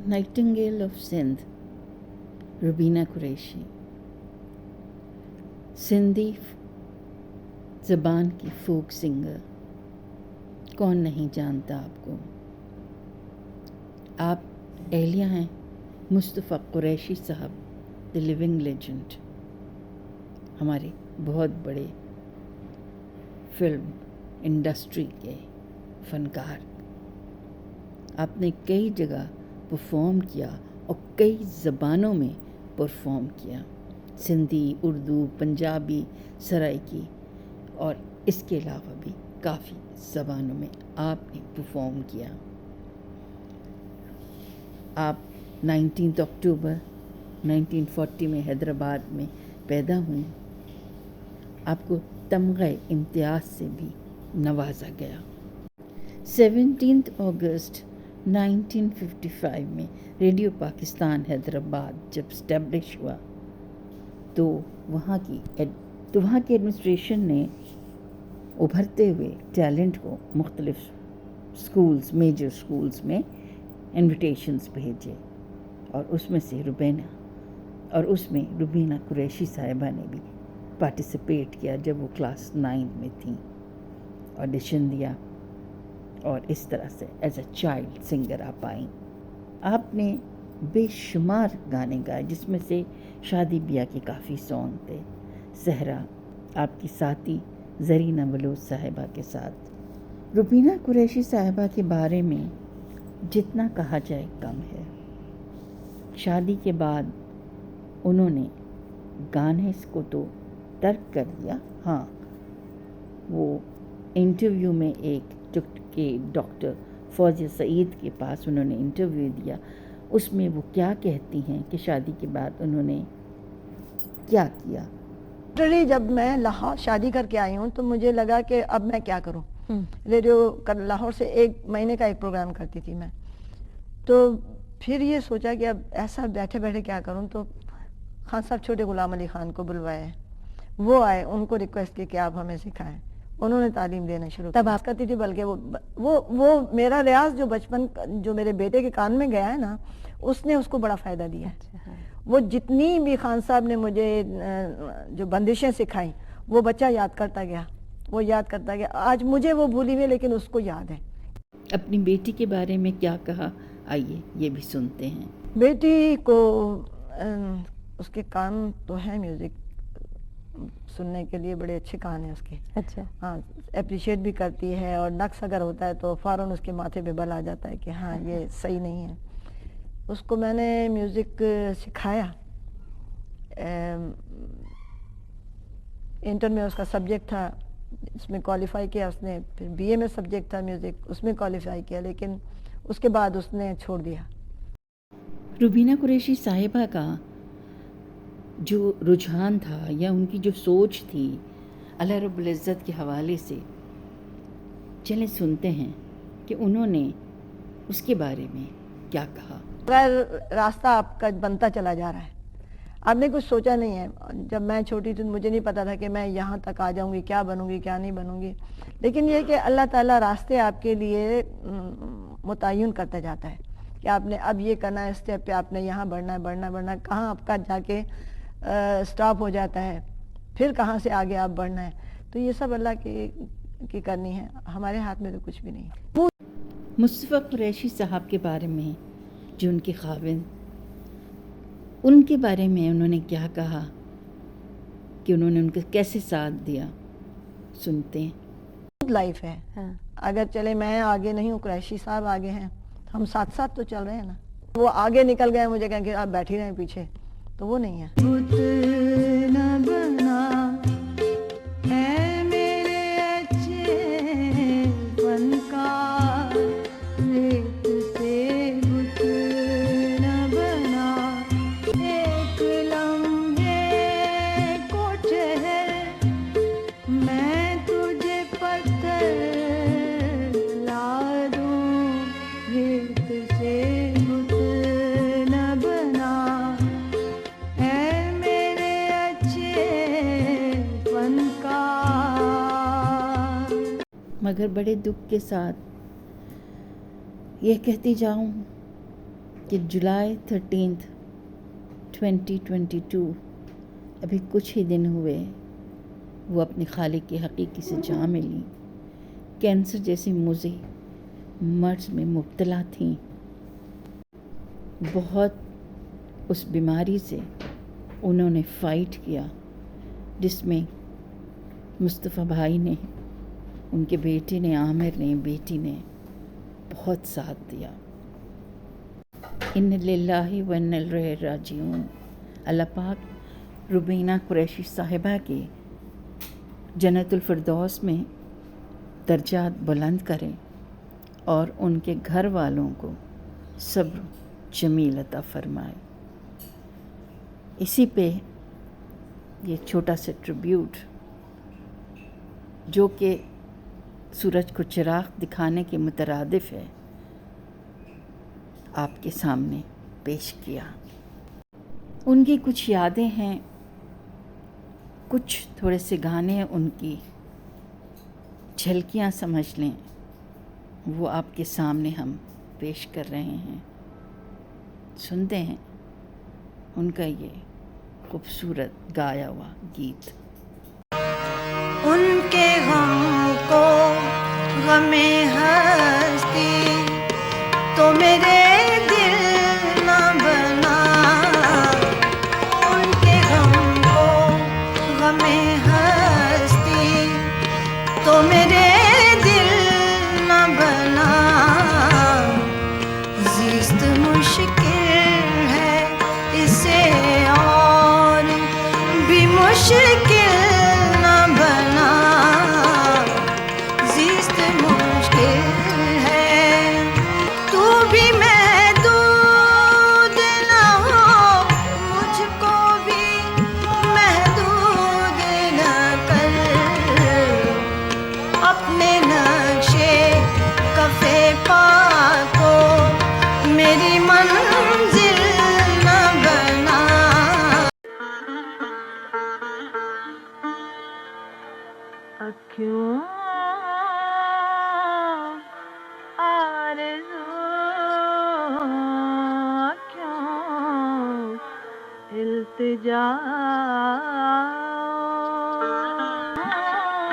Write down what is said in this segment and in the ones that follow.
Nightingale of Sindh, Rubina Qureshi. Sindhi ज़बान की folk singer, कौन नहीं जानता आपको। आप एहलिया हैं मुस्तफ़ा कुरैशी साहब, द लिविंग लेजेंड, हमारे बहुत बड़े फिल्म इंडस्ट्री के फनकार। आपने कई जगह परफॉर्म किया और कई ज़बानों में परफॉर्म किया, सिंधी, उर्दू, पंजाबी, सराइकी, और इसके अलावा भी काफ़ी ज़बानों में आपने परफॉर्म किया। आप 19 अक्टूबर 1940 में हैदराबाद में पैदा हुए। आपको तमग़े इम्तियाज़ से भी नवाजा गया। 17 अगस्त 1955 में रेडियो पाकिस्तान हैदराबाद जब स्टैब्लिश हुआ तो वहाँ की एडमिनिस्ट्रेशन ने उभरते हुए टैलेंट को मुख्तलिफ स्कूल्स, मेजर स्कूल्स में इन्विटेशंस भेजे, और उसमें रुबीना कुरैशी साहिबा ने भी पार्टिसिपेट किया जब वो क्लास 9 में थी। ऑडिशन दिया और इस तरह से एज अ चाइल्ड सिंगर आप आई। आपने बेशुमार गाने गाए, जिसमें से शादी ब्याह के काफ़ी सॉन्ग थे। सहरा आपकी साथी ज़रीना बलोच साहिबा के साथ। रुबीना कुरैशी साहिबा के बारे में जितना कहा जाए कम है। शादी के बाद उन्होंने गाने को तो तर्क कर दिया। हाँ, वो इंटरव्यू में डॉक्टर फौजिया सईद के पास उन्होंने इंटरव्यू दिया, उसमें वो क्या कहती हैं कि शादी के बाद उन्होंने क्या किया। जब मैं लाहौर शादी करके आई हूँ तो मुझे लगा कि अब मैं क्या करूँ। रेडियो लाहौर से 1 महीने का एक प्रोग्राम करती थी मैं, तो फिर ये सोचा कि अब ऐसा बैठे बैठे क्या करूँ। तो खान साहब छोटे गुलाम अली खान को बुलवाए, वो आए, उनको रिक्वेस्ट की कि आप हमें सिखाएं। उन्होंने तालीम देना शुरू तब आप करती थी, बल्कि वो मेरा रियाज जो बचपन जो मेरे बेटे के कान में गया है ना, उसने उसको बड़ा फ़ायदा दिया। वो जितनी भी खान साहब ने मुझे जो बंदिशें सिखाई वो बच्चा याद करता गया, आज मुझे वो भूली हुई लेकिन उसको याद है। अपनी बेटी के बारे में क्या कहा, आइए ये भी सुनते हैं। बेटी को उसके कान तो है म्यूज़िक सुनने के लिए, बड़े अच्छे कान हैं उसके। अच्छा। हाँ, अप्रिशिएट भी करती है, और नक्स अगर होता है तो फ़ौरन उसके माथे पे बल आ जाता है कि हाँ ये सही नहीं है। उसको मैंने म्यूज़िक सिखाया। इंटर में उसका सब्जेक्ट था, इसमें क्वालिफाई किया उसने। फिर बीए में सब्जेक्ट था म्यूज़िक, उसमें क्वालिफाई किया, लेकिन उसके बाद उसने छोड़ दिया। रुबीना कुरैशी साहिबा का जो रुझान था या उनकी जो सोच थी अल्लाह रब्बुल इज़्ज़त के हवाले से, चलें सुनते हैं कि उन्होंने उसके बारे में क्या कहा। अगर रास्ता आपका बनता चला जा रहा है, आपने कुछ सोचा नहीं है। जब मैं छोटी थी मुझे नहीं पता था कि मैं यहाँ तक आ जाऊँगी, क्या बनूँगी क्या नहीं बनूँगी, लेकिन ये कि अल्लाह ताला रास्ते आपके लिए मुतय्यन करता जाता है कि आपने अब ये करना है, स्टेप पे आपने यहाँ बढ़ना है, कहाँ आपका जाके स्टॉप हो जाता है, फिर कहाँ से आगे आप बढ़ना है। तो ये सब अल्लाह की करनी है, हमारे हाथ में तो कुछ भी नहीं। मुस्तफ़ा कुरैशी साहब के बारे में, जो उनके खाविंद, उनके बारे में उन्होंने क्या कहा कि उन्होंने उनका कैसे साथ दिया, सुनते हैं। लाइफ है। हाँ। अगर चले मैं आगे नहीं हूँ, कुरैशी साहब आगे हैं, हम साथ साथ तो चल रहे हैं ना। वो आगे निकल गए, मुझे कहेंगे आप बैठी रहें पीछे, तो वो नहीं है। मगर बड़े दुख के साथ ये कहती जाऊं کہ جولائی 13 2022 ابھی کچھ ہی دن ہوئے وہ اپنے خالق کی حقیقی سے جا ملی. کینسر جیسی موذی مرض میں مبتلا تھیں. بہت اس بیماری سے انہوں نے فائٹ کیا، جس میں مصطفیٰ بھائی نے، ان کے بیٹے نے، عامر نے، بیٹی نے بہت ساتھ دیا. ان للہ و انا الیہ راجعون. اللہ پاک روبینہ قریشی صاحبہ کے جنت الفردوس میں درجات بلند کرے اور ان کے گھر والوں کو صبر جمیل عطا فرمائے. اسی پہ یہ چھوٹا سا ٹریبیوٹ جو کہ سورج کو چراغ دکھانے کے مترادف ہے، آپ کے سامنے پیش کیا. ان کی کچھ یادیں ہیں، کچھ تھوڑے سے گانے ان کی جھلکیاں سمجھ لیں، وہ آپ کے سامنے ہم پیش کر رہے ہیں. سنتے ہیں ان کا یہ خوبصورت گایا ہوا گیت. ان کے غم کو غم ہستی تو میرے دل نہ بنا. ان کے غم کو غم ہستی تو میرے دل نہ بنا. زیست مشکل ہے اسے اور بھی مشکل نہ بنا. زیست مشکل ہے تو بھی محدود نہ ہو، مجھ کو بھی محدود نہ کر. اپنے نقشے کفے پا کو میری منزل نہ بنا. کیوں آرزو، کیوں التجا،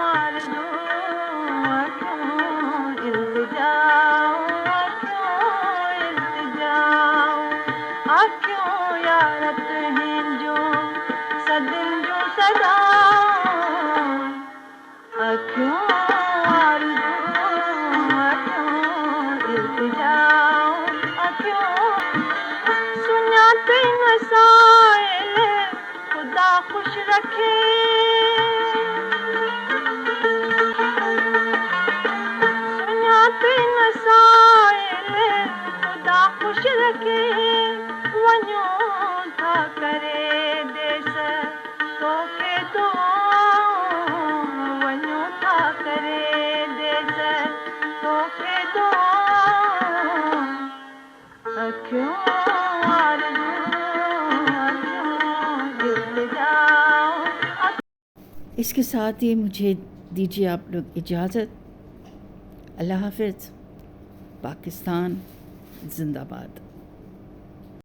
آرزو کیوں التجا، کیوں التجا، کیوں یارت ہیں جو صدن جو صدا. کیوں آرزو، کیوں التجا، کیوں سناتے مسائل خدا خوش رکھے. سناتے مسائل خدا خوش رکھے. ونیوں تھا کرے دیس تو کے دعا، ونیوں تھا کرے دیس تو کے دعا. کیوں آرزو، کیوں التجا. اس کے ساتھ ہی مجھے دیجیے آپ لوگ اجازت. اللہ حافظ. پاکستان زندہ باد.